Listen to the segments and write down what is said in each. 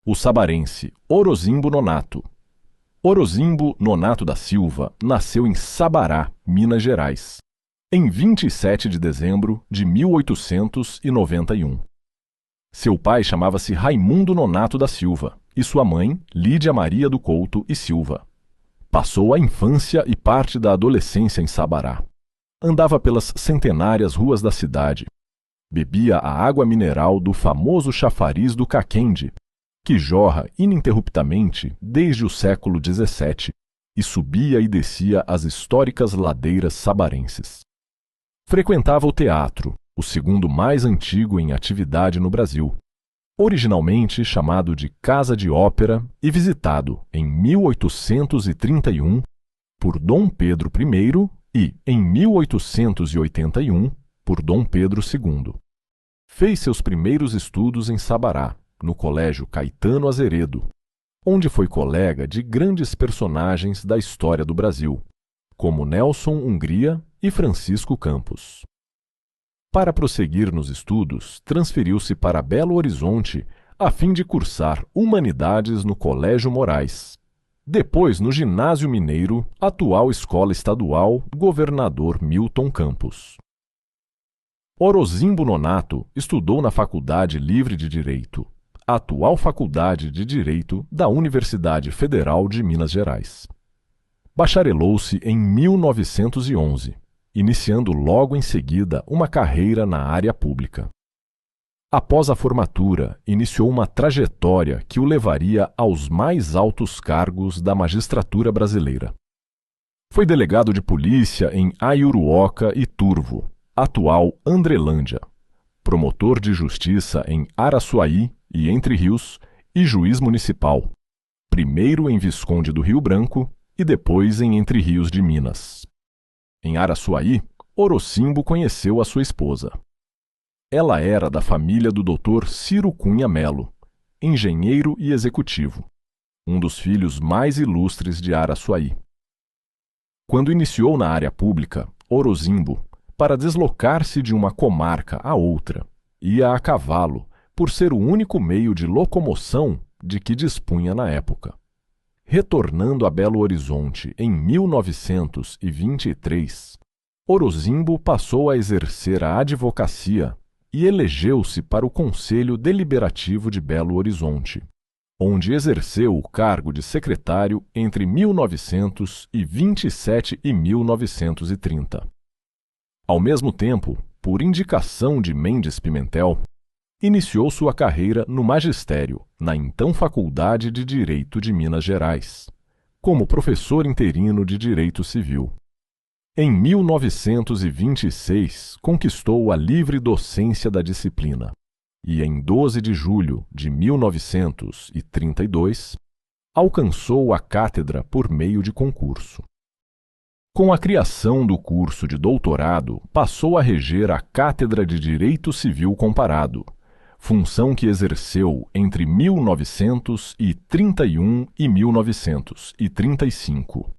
O sabarense Orozimbo Nonato. Orozimbo Nonato da Silva nasceu em Sabará, Minas Gerais, em 27 de dezembro de 1891. Seu pai chamava-se Raimundo Nonato da Silva e sua mãe, Lídia Maria do Couto e Silva. Passou a infância e parte da adolescência em Sabará. Andava pelas centenárias ruas da cidade. Bebia a água mineral do famoso chafariz do Caquende, que jorra ininterruptamente desde o século XVII e subia e descia as históricas ladeiras sabarenses. Frequentava o teatro, o segundo mais antigo em atividade no Brasil, originalmente chamado de Casa de Ópera e visitado em 1831 por Dom Pedro I e, em 1881, por Dom Pedro II. Fez seus primeiros estudos em Sabará, no Colégio Caetano Azeredo, onde foi colega de grandes personagens da história do Brasil, como Nelson Hungria e Francisco Campos. Para prosseguir nos estudos, transferiu-se para Belo Horizonte a fim de cursar Humanidades no Colégio Moraes. Depois no Ginásio Mineiro, atual Escola Estadual Governador Milton Campos. Orozimbo Nonato estudou na Faculdade Livre de Direito, atual Faculdade de Direito da Universidade Federal de Minas Gerais. Bacharelou-se em 1911, iniciando logo em seguida uma carreira na área pública. Após a formatura, iniciou uma trajetória que o levaria aos mais altos cargos da magistratura brasileira. Foi delegado de polícia em Aiuruoca e Turvo, atual Andrelândia, promotor de justiça em Araçuaí e Entre Rios e juiz municipal, primeiro em Visconde do Rio Branco e depois em Entre Rios de Minas. Em Araçuaí, Orozimbo conheceu a sua esposa. Ela era da família do Dr. Ciro Cunha Melo, engenheiro e executivo, um dos filhos mais ilustres de Araçuaí. Quando iniciou na área pública, Orozimbo, para deslocar-se de uma comarca a outra, ia a cavalo, por ser o único meio de locomoção de que dispunha na época. Retornando a Belo Horizonte em 1923, Orozimbo passou a exercer a advocacia e elegeu-se para o Conselho Deliberativo de Belo Horizonte, onde exerceu o cargo de secretário entre 1927 e 1930. Ao mesmo tempo, por indicação de Mendes Pimentel, iniciou sua carreira no magistério, na então Faculdade de Direito de Minas Gerais, como professor interino de Direito Civil. Em 1926, conquistou a livre docência da disciplina e, em 12 de julho de 1932, alcançou a cátedra por meio de concurso. Com a criação do curso de doutorado, passou a reger a Cátedra de Direito Civil Comparado, função que exerceu entre 1931 e 1935.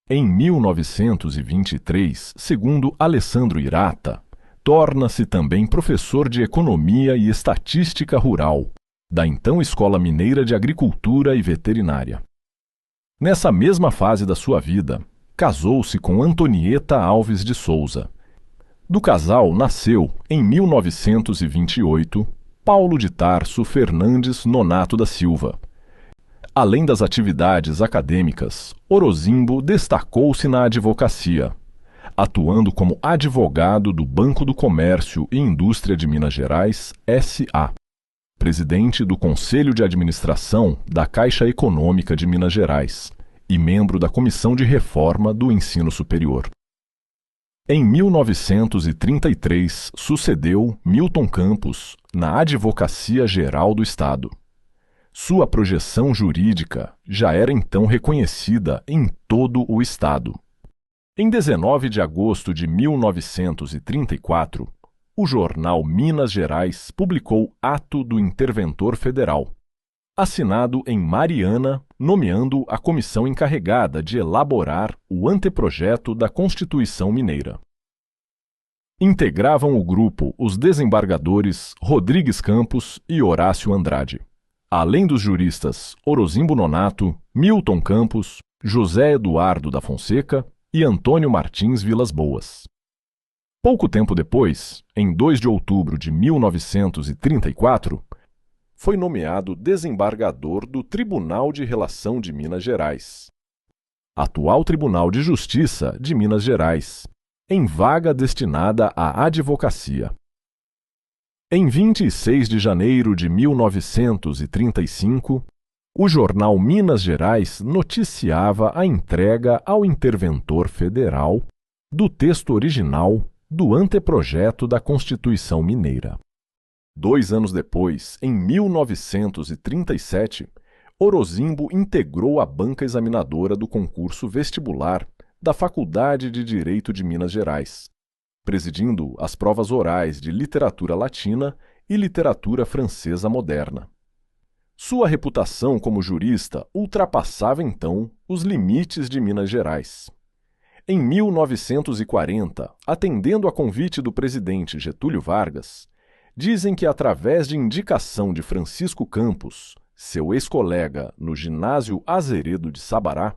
Em 1923, segundo Alessandro Irata, torna-se também professor de Economia e Estatística Rural, da então Escola Mineira de Agricultura e Veterinária. Nessa mesma fase da sua vida, casou-se com Antonieta Alves de Souza. Do casal nasceu, em 1928, Paulo de Tarso Fernandes Nonato da Silva. Além das atividades acadêmicas, Orozimbo destacou-se na advocacia, atuando como advogado do Banco do Comércio e Indústria de Minas Gerais, S.A., presidente do Conselho de Administração da Caixa Econômica de Minas Gerais e membro da Comissão de Reforma do Ensino Superior. Em 1933, sucedeu Milton Campos na Advocacia Geral do Estado. Sua projeção jurídica já era então reconhecida em todo o Estado. Em 19 de agosto de 1934, o jornal Minas Gerais publicou ato do Interventor Federal, assinado em Mariana, nomeando a comissão encarregada de elaborar o anteprojeto da Constituição Mineira. Integravam o grupo os desembargadores Rodrigues Campos e Horácio Andrade. além dos juristas Orozimbo Nonato, Milton Campos, José Eduardo da Fonseca e Antônio Martins Vilas Boas. Pouco tempo depois, em 2 de outubro de 1934, foi nomeado desembargador do Tribunal de Relação de Minas Gerais, atual Tribunal de Justiça de Minas Gerais, em vaga destinada à advocacia. Em 26 de janeiro de 1935, o jornal Minas Gerais noticiava a entrega ao interventor federal do texto original do anteprojeto da Constituição Mineira. 2 anos depois, em 1937, Orozimbo integrou a banca examinadora do concurso vestibular da Faculdade de Direito de Minas Gerais, presidindo as provas orais de literatura latina e literatura francesa moderna. Sua reputação como jurista ultrapassava então os limites de Minas Gerais. Em 1940, atendendo a convite do presidente Getúlio Vargas, dizem que através de indicação de Francisco Campos, seu ex-colega no Ginásio Azeredo de Sabará,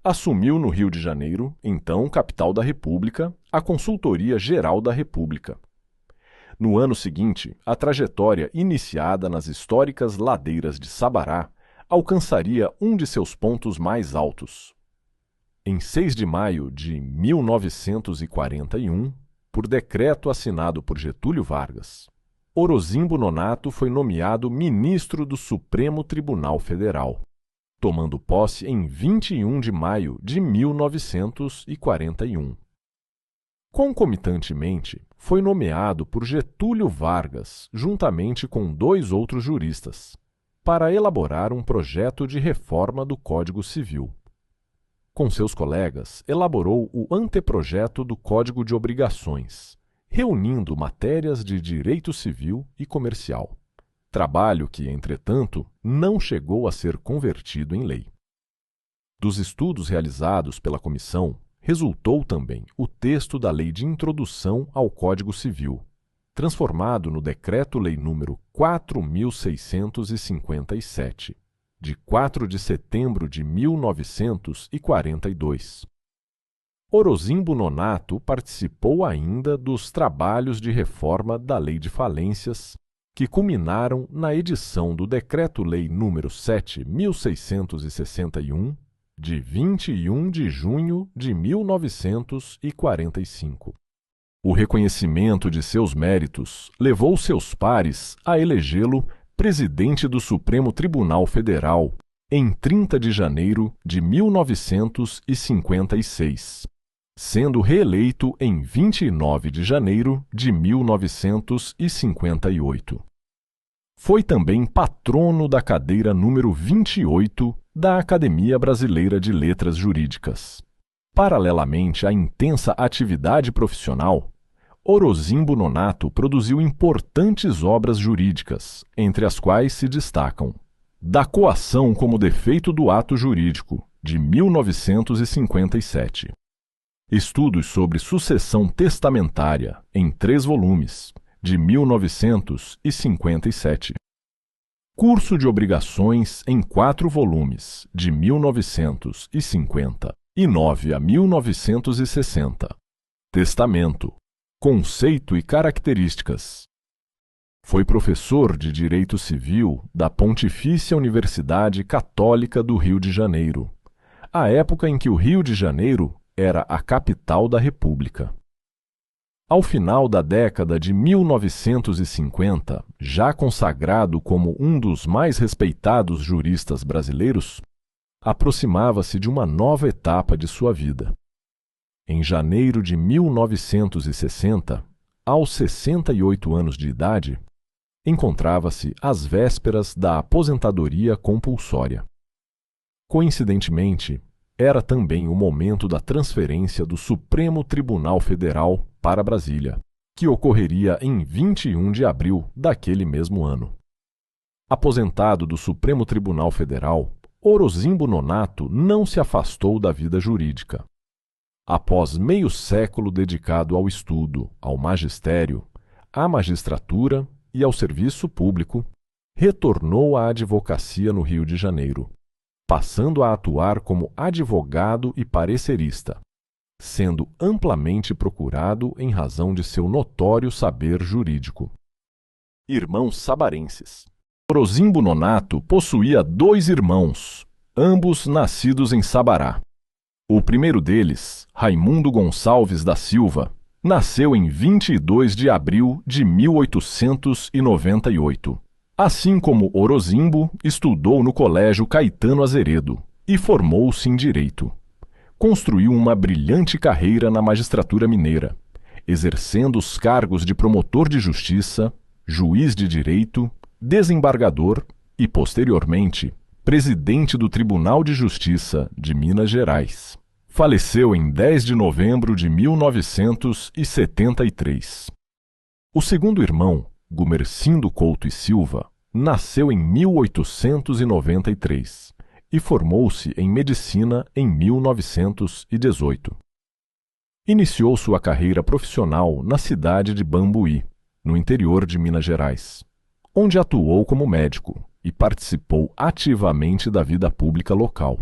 assumiu no Rio de Janeiro, então capital da República, a Consultoria Geral da República. No ano seguinte, a trajetória iniciada nas históricas ladeiras de Sabará alcançaria um de seus pontos mais altos. Em 6 de maio de 1941, por decreto assinado por Getúlio Vargas, Orozimbo Nonato foi nomeado ministro do Supremo Tribunal Federal, tomando posse em 21 de maio de 1941. Concomitantemente, foi nomeado por Getúlio Vargas, juntamente com 2 outros juristas, para elaborar um projeto de reforma do Código Civil. Com seus colegas, elaborou o anteprojeto do Código de Obrigações, reunindo matérias de direito civil e comercial. Trabalho que, entretanto, não chegou a ser convertido em lei. Dos estudos realizados pela comissão, resultou também o texto da Lei de Introdução ao Código Civil, transformado no Decreto-Lei nº 4.657, de 4 de setembro de 1942. Orozimbo Nonato participou ainda dos trabalhos de reforma da Lei de Falências, que culminaram na edição do Decreto-Lei nº 7.661, de 21 de junho de 1945. O reconhecimento de seus méritos levou seus pares a elegê-lo presidente do Supremo Tribunal Federal em 30 de janeiro de 1956, sendo reeleito em 29 de janeiro de 1958. Foi também patrono da cadeira número 28 da Academia Brasileira de Letras Jurídicas. Paralelamente à intensa atividade profissional, Orozimbo Nonato produziu importantes obras jurídicas, entre as quais se destacam Da Coação como Defeito do Ato Jurídico, de 1957. Estudos sobre Sucessão Testamentária, em 3 volumes, de 1957. Curso de Obrigações, em 4 volumes, de 1959 a 1960. Testamento, Conceito e Características. Foi professor de Direito Civil da Pontifícia Universidade Católica do Rio de Janeiro, à época em que o Rio de Janeiro era a capital da República. Ao final da década de 1950, já consagrado como um dos mais respeitados juristas brasileiros, aproximava-se de uma nova etapa de sua vida. Em janeiro de 1960, aos 68 anos de idade, encontrava-se às vésperas da aposentadoria compulsória. Coincidentemente, era também o momento da transferência do Supremo Tribunal Federal para Brasília, que ocorreria em 21 de abril daquele mesmo ano. Aposentado do Supremo Tribunal Federal, Orozimbo Nonato não se afastou da vida jurídica. Após meio século dedicado ao estudo, ao magistério, à magistratura e ao serviço público, retornou à advocacia no Rio de Janeiro, passando a atuar como advogado e parecerista, sendo amplamente procurado em razão de seu notório saber jurídico. Irmãos sabarenses. Orozimbo Nonato possuía 2 irmãos, ambos nascidos em Sabará. O primeiro deles, Raimundo Gonçalves da Silva, nasceu em 22 de abril de 1898. Assim como Orozimbo, estudou no Colégio Caetano Azeredo e formou-se em Direito. Construiu uma brilhante carreira na magistratura mineira, exercendo os cargos de promotor de justiça, juiz de direito, desembargador e, posteriormente, presidente do Tribunal de Justiça de Minas Gerais. Faleceu em 10 de novembro de 1973. O segundo irmão, Gumercindo Couto e Silva, nasceu em 1893 e formou-se em medicina em 1918. Iniciou sua carreira profissional na cidade de Bambuí, no interior de Minas Gerais, onde atuou como médico e participou ativamente da vida pública local.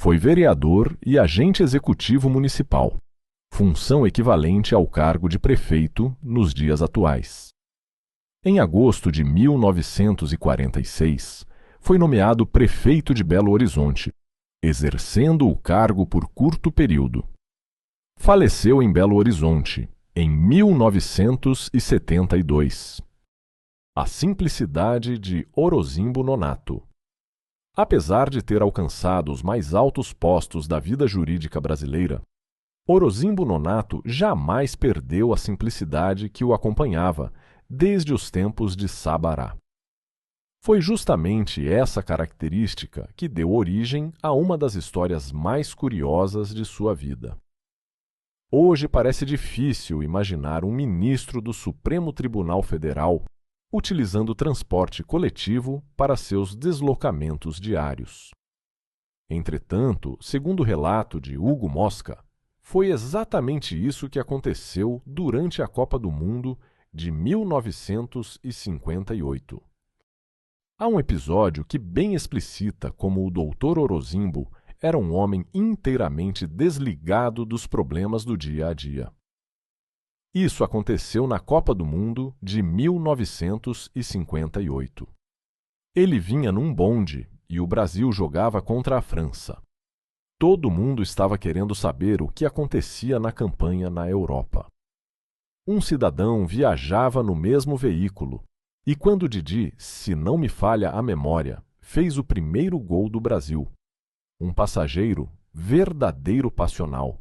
Foi vereador e agente executivo municipal, função equivalente ao cargo de prefeito nos dias atuais. Em agosto de 1946, foi nomeado prefeito de Belo Horizonte, exercendo o cargo por curto período. Faleceu em Belo Horizonte, em 1972. A simplicidade de Orozimbo Nonato. Apesar de ter alcançado os mais altos postos da vida jurídica brasileira, Orozimbo Nonato jamais perdeu a simplicidade que o acompanhava desde os tempos de Sabará. Foi justamente essa característica que deu origem a uma das histórias mais curiosas de sua vida. Hoje parece difícil imaginar um ministro do Supremo Tribunal Federal utilizando transporte coletivo para seus deslocamentos diários. Entretanto, segundo o relato de Hugo Mosca, foi exatamente isso que aconteceu durante a Copa do Mundo de 1958. Há um episódio que bem explicita como o Dr. Orozimbo era um homem inteiramente desligado dos problemas do dia a dia. Isso aconteceu na Copa do Mundo de 1958. Ele vinha num bonde e o Brasil jogava contra a França. Todo mundo estava querendo saber o que acontecia na campanha na Europa. Um cidadão viajava no mesmo veículo e quando Didi, se não me falha a memória, fez o primeiro gol do Brasil, um passageiro, verdadeiro passional,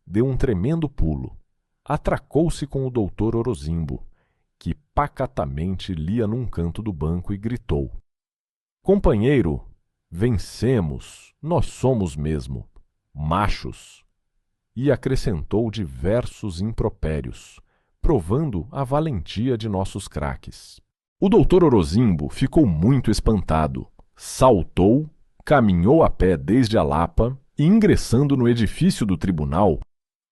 deu um tremendo pulo. Atracou-se com o Dr. Orozimbo, que pacatamente lia num canto do banco e gritou: "Companheiro, vencemos, nós somos mesmo, machos!" E acrescentou diversos impropérios, provando a valentia de nossos craques. O Dr. Orozimbo ficou muito espantado, saltou, caminhou a pé desde a Lapa e, ingressando no edifício do tribunal,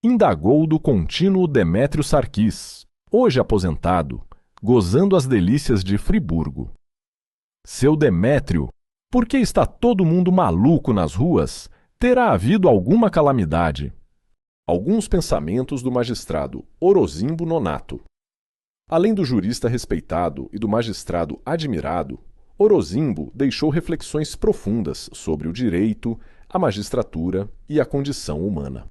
indagou do contínuo Demétrio Sarquis, hoje aposentado, gozando as delícias de Friburgo. "Seu Demétrio, por que está todo mundo maluco nas ruas? Terá havido alguma calamidade?" Alguns pensamentos do magistrado Orozimbo Nonato. Além do jurista respeitado e do magistrado admirado, Orozimbo deixou reflexões profundas sobre o direito, a magistratura e a condição humana.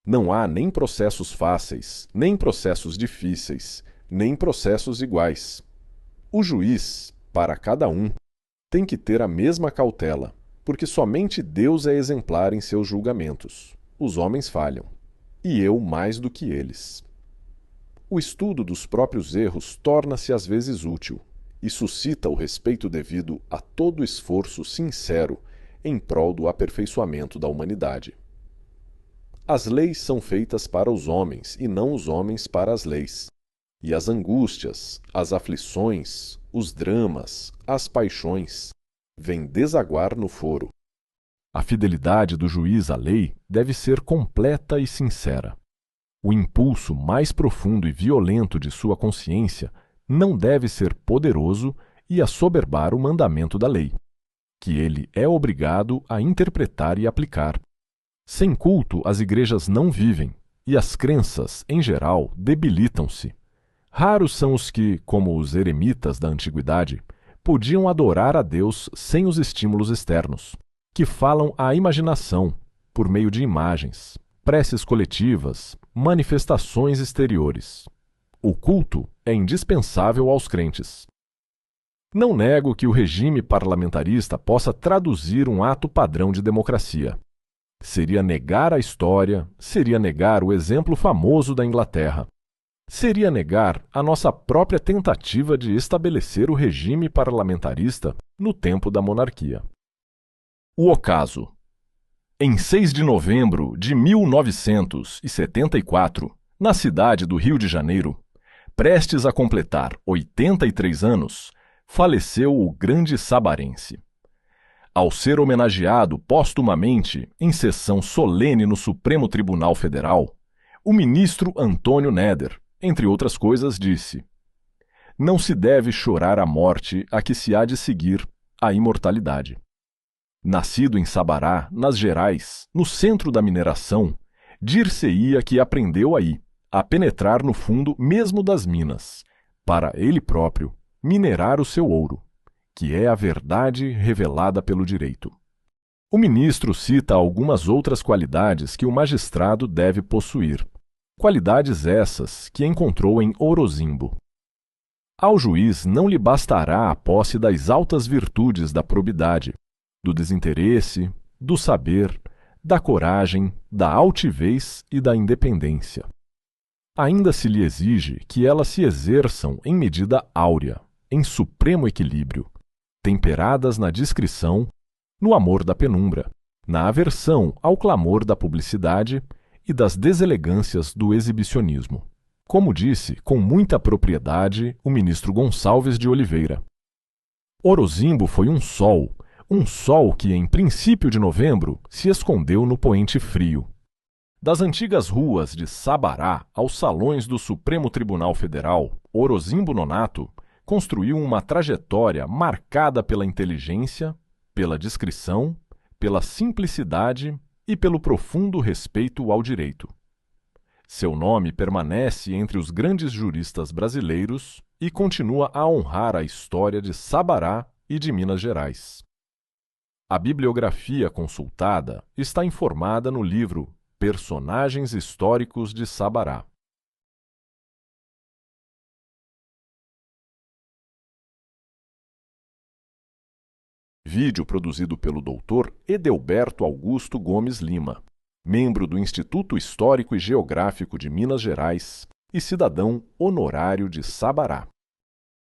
Não há nem processos fáceis, nem processos difíceis, nem processos iguais. O juiz, para cada um, tem que ter a mesma cautela, porque somente Deus é exemplar em seus julgamentos. Os homens falham, e eu mais do que eles. O estudo dos próprios erros torna-se às vezes útil e suscita o respeito devido a todo esforço sincero em prol do aperfeiçoamento da humanidade. As leis são feitas para os homens e não os homens para as leis. E as angústias, as aflições, os dramas, as paixões vêm desaguar no foro. A fidelidade do juiz à lei deve ser completa e sincera. O impulso mais profundo e violento de sua consciência não deve ser poderoso e assoberbar o mandamento da lei, que ele é obrigado a interpretar e aplicar. Sem culto, as igrejas não vivem, e as crenças, em geral, debilitam-se. Raros são os que, como os eremitas da antiguidade, podiam adorar a Deus sem os estímulos externos, que falam à imaginação, por meio de imagens, preces coletivas, manifestações exteriores. O culto é indispensável aos crentes. Não nego que o regime parlamentarista possa traduzir um ato padrão de democracia. Seria negar a história, seria negar o exemplo famoso da Inglaterra. Seria negar a nossa própria tentativa de estabelecer o regime parlamentarista no tempo da monarquia. O ocaso. Em 6 de novembro de 1974, na cidade do Rio de Janeiro, prestes a completar 83 anos, faleceu o grande sabarense. Ao ser homenageado postumamente em sessão solene no Supremo Tribunal Federal, o ministro Antônio Néder, entre outras coisas, disse: "Não se deve chorar a morte a que se há de seguir a imortalidade." Nascido em Sabará, nas Gerais, no centro da mineração, dir-se-ia que aprendeu aí a penetrar no fundo mesmo das minas, para ele próprio minerar o seu ouro, que é a verdade revelada pelo direito. O ministro cita algumas outras qualidades que o magistrado deve possuir, qualidades essas que encontrou em Orozimbo. Ao juiz não lhe bastará a posse das altas virtudes da probidade, do desinteresse, do saber, da coragem, da altivez e da independência. Ainda se lhe exige que elas se exerçam em medida áurea, em supremo equilíbrio, temperadas na discrição, no amor da penumbra, na aversão ao clamor da publicidade e das deselegâncias do exibicionismo. Como disse com muita propriedade o ministro Gonçalves de Oliveira. Orozimbo foi um sol que em princípio de novembro se escondeu no poente frio. Das antigas ruas de Sabará aos salões do Supremo Tribunal Federal, Orozimbo Nonato construiu uma trajetória marcada pela inteligência, pela discrição, pela simplicidade e pelo profundo respeito ao direito. Seu nome permanece entre os grandes juristas brasileiros e continua a honrar a história de Sabará e de Minas Gerais. A bibliografia consultada está informada no livro Personagens Históricos de Sabará. Vídeo produzido pelo Dr. Edelberto Augusto Gomes Lima, membro do Instituto Histórico e Geográfico de Minas Gerais e cidadão honorário de Sabará.